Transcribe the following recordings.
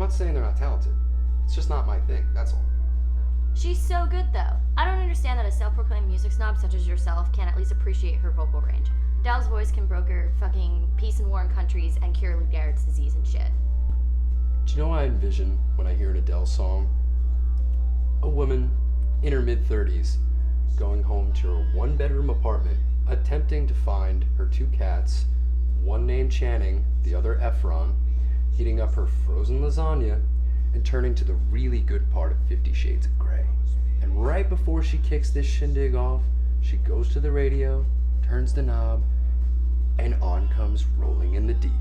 not saying they're not talented. It's just not my thing, that's all. She's so good, though. I don't understand that a self-proclaimed music snob such as yourself can't at least appreciate her vocal range. Adele's voice can broker fucking peace in warring countries and cure Lou Gehrig's disease and shit. Do you know what I envision when I hear an Adele song? A woman in her mid-30s going home to her one-bedroom apartment, attempting to find her two cats, one named Channing, the other Efron, heating up her frozen lasagna, and turning to the really good part of 50 Shades of Grey. And right before she kicks this shindig off, she goes to the radio, turns the knob, and on comes Rolling in the Deep.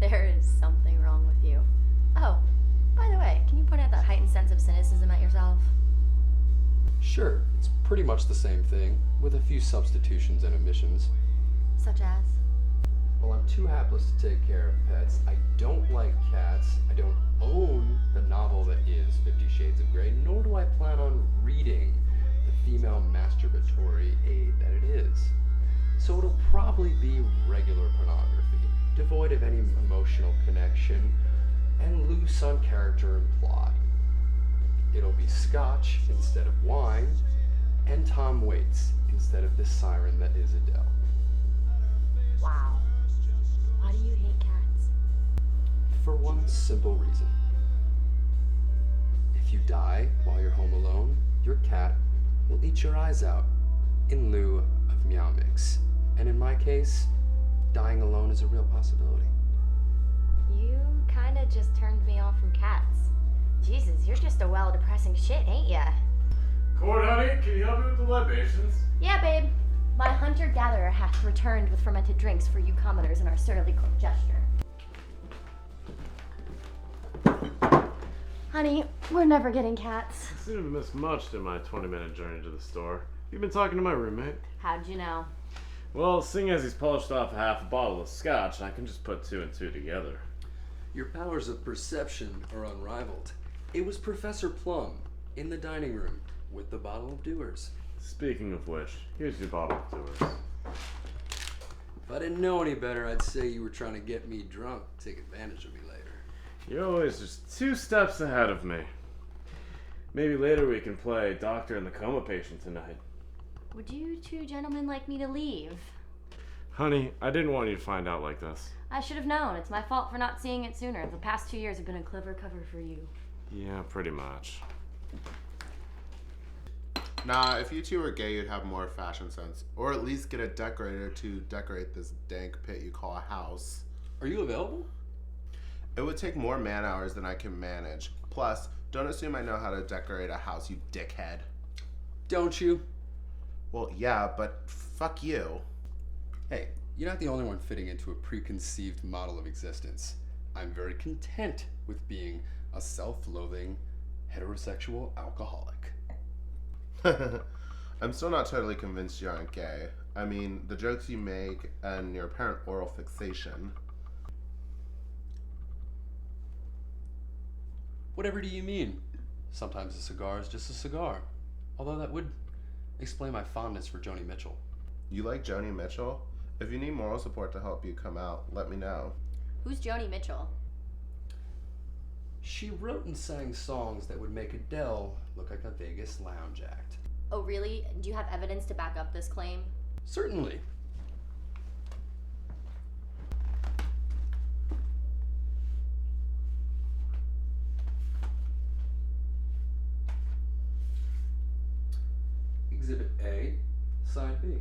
There is something wrong with you. Oh, by the way, can you point out that heightened sense of cynicism at yourself? Sure, it's pretty much the same thing, with a few substitutions and omissions. Such as? Well, I'm too hapless to take care of pets. I don't like cats. I don't own the novel that is 50 Shades of Grey, nor do I plan on reading the female masturbatory aid that it is. So it'll probably be regular pornography, devoid of any emotional connection, and loose on character and plot. It'll be scotch instead of wine, and Tom Waits instead of the siren that is Adele. Wow. Why do you hate cats? For one simple reason. If you die while you're home alone, your cat will eat your eyes out in lieu of Meow Mix. And in my case, dying alone is a real possibility. You kinda just turned me off from cats. Jesus, you're just a well depressing shit, ain't ya? Court, honey, can you help me with the libations? Yeah, babe. My hunter-gatherer hath returned with fermented drinks for you commoners in our surly court gesture. Honey, we're never getting cats. I seem to have missed much in my 20-minute journey to the store. You've been talking to my roommate? How'd you know? Well, seeing as he's polished off half a bottle of scotch, I can just put two and two together. Your powers of perception are unrivaled. It was Professor Plum in the dining room with the bottle of Dewar's. Speaking of which, here's your bottle of Dewar's. If I didn't know any better, I'd say you were trying to get me drunk, take advantage of me later. You're always just 2 steps ahead of me. Maybe later we can play Doctor and the Coma Patient tonight. Would you two gentlemen like me to leave? Honey, I didn't want you to find out like this. I should have known. It's my fault for not seeing it sooner. The past 2 years have been a clever cover for you. Yeah, pretty much. Nah, if you two were gay, you'd have more fashion sense. Or at least get a decorator to decorate this dank pit you call a house. Are you available? It would take more man hours than I can manage. Plus, don't assume I know how to decorate a house, you dickhead. Don't you? Well, yeah, but fuck you. Hey, you're not the only one fitting into a preconceived model of existence. I'm very content with being a self-loathing, heterosexual alcoholic. I'm still not totally convinced you aren't gay. I mean, the jokes you make and your apparent oral fixation. Whatever do you mean? Sometimes a cigar is just a cigar. Although that would explain my fondness for Joni Mitchell. You like Joni Mitchell? If you need moral support to help you come out, let me know. Who's Joni Mitchell? She wrote and sang songs that would make Adele look like a Vegas lounge act. Oh, really? Do you have evidence to back up this claim? Certainly. Exhibit A, Side B.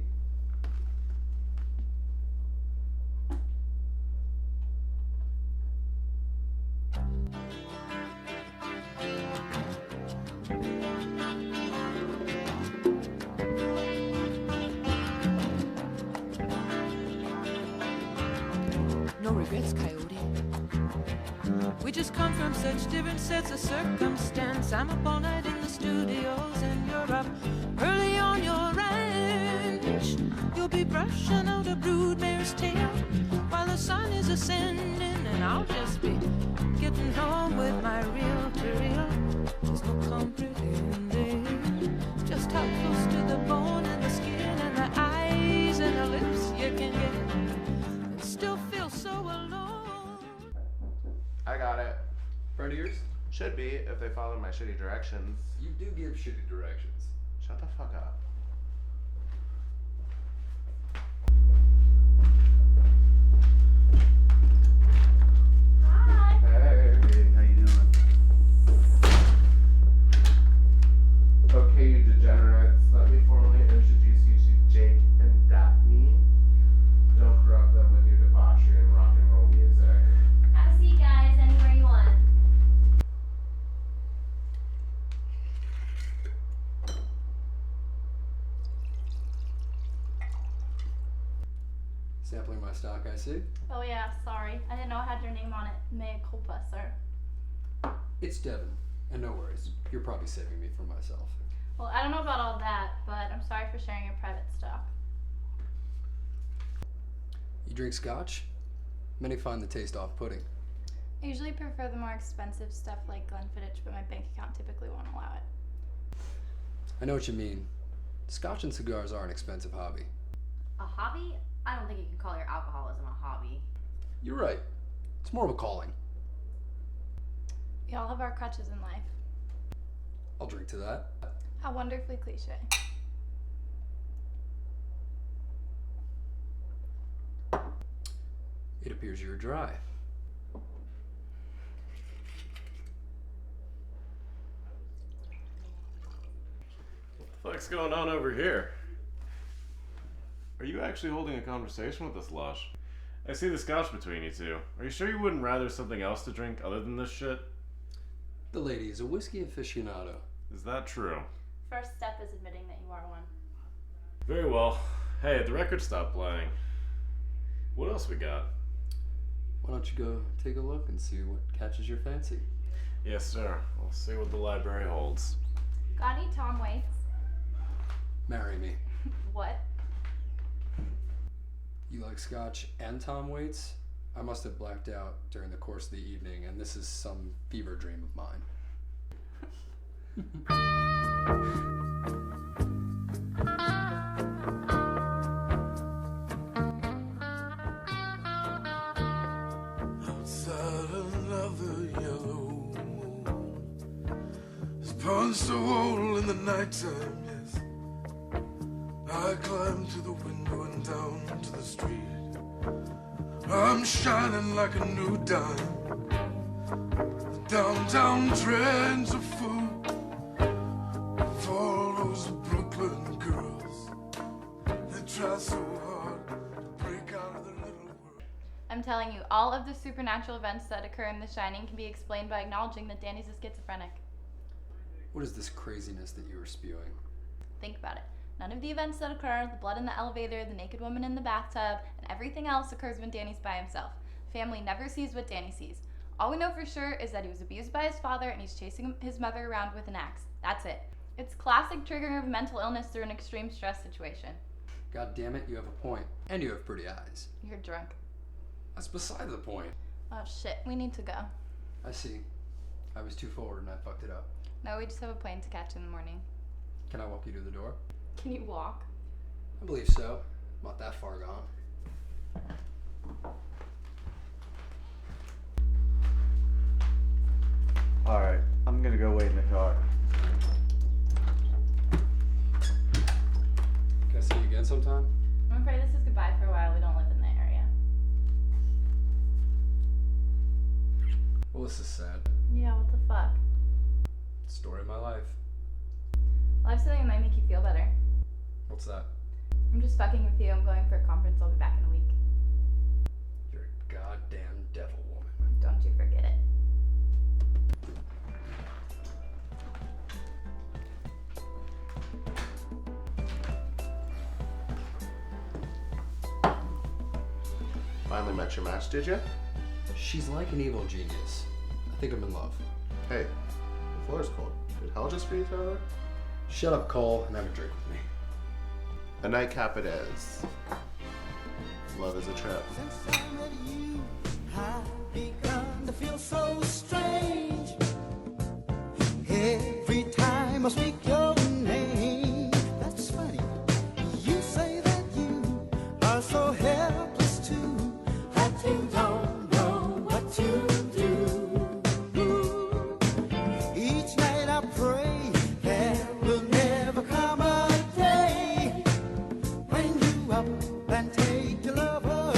No regrets, Coyote. We just come from such different sets of circumstance. I'm up all night in the studios and you're up early on your ranch. You'll be brushing out a broodmare's tail while the sun is ascending, and I'll just be getting home with my reel-to-reel. There's no comprehending just how close to the bone and the skin and the eyes and the lips you can get and still feel so alone. I got it. yours? Should be, if they follow my shitty directions. You do give shitty directions. Shut the fuck up. Hi. Hey, how you doing? Okay, you degenerates, let me formally introduce you to Jake and Daphne. Don't corrupt them with your debauchery and rock and roll music. Have a seat, guys. Anywhere you want. Sampling my stock, I see. Oh yeah, sorry. I didn't know it had your name on it. Mea culpa, sir. It's Devin. And no worries, you're probably saving me from myself. Well, I don't know about all that, but I'm sorry for sharing your private stock. You drink scotch? Many find the taste off-putting. I usually prefer the more expensive stuff like Glenfiddich, but my bank account typically won't allow it. I know what you mean. Scotch and cigars are an expensive hobby. A hobby? I don't think you can call your alcoholism a hobby. You're right. It's more of a calling. We all have our crutches in life. I'll drink to that. How wonderfully cliche. It appears you're dry. What the fuck's going on over here? Are you actually holding a conversation with this lush? I see the scotch between you two. Are you sure you wouldn't rather something else to drink other than this shit? The lady is a whiskey aficionado. Is that true? First step is admitting that you are one. Very well. Hey, the record stopped playing. What else we got? Why don't you go take a look and see what catches your fancy? Yes, sir. We'll see what the library holds. Got any Tom Waits? Marry me. What? You like scotch and Tom Waits? I must have blacked out during the course of the evening, and this is some fever dream of mine. Outside another yellow moon has punched a hole in the nighttime, yes. I climb to the window and down to the street. I'm shining like a new dime. The downtown trends are full of all those Brooklyn girls. They try so hard to break out of their little world. I'm telling you, all of the supernatural events that occur in The Shining can be explained by acknowledging that Danny's a schizophrenic. What is this craziness that you are spewing? Think about it. None of the events that occur, the blood in the elevator, the naked woman in the bathtub, and everything else occurs when Danny's by himself. Family never sees what Danny sees. All we know for sure is that he was abused by his father and he's chasing his mother around with an axe. That's it. It's classic triggering of mental illness through an extreme stress situation. God damn it, you have a point. And you have pretty eyes. You're drunk. That's beside the point. Oh shit, we need to go. I see. I was too forward and I fucked it up. No, we just have a plane to catch in the morning. Can I walk you to the door? Can you walk? I believe so. Not that far gone. Alright, I'm gonna go wait in the car. Can I see you again sometime? I'm afraid this is goodbye for a while. We don't live in the area. Well, this is sad. Yeah, what the fuck? Story of my life. Well, I have something that might make you feel better. What's that? I'm just fucking with you. I'm going for a conference. I'll be back in a week. You're a goddamn devil woman. Don't you forget it. Finally met your match, did you? She's like an evil genius. I think I'm in love. Hey, the floor is cold. Did hell just freeze over? Shut up, Cole, and have a drink with me. A nightcap it is. Love is a trip. Since I met you, I've begun to feel so strange. Every time I speak your name, that's funny. You say that you are so helpless too, that you don't know what to do. and take your love away.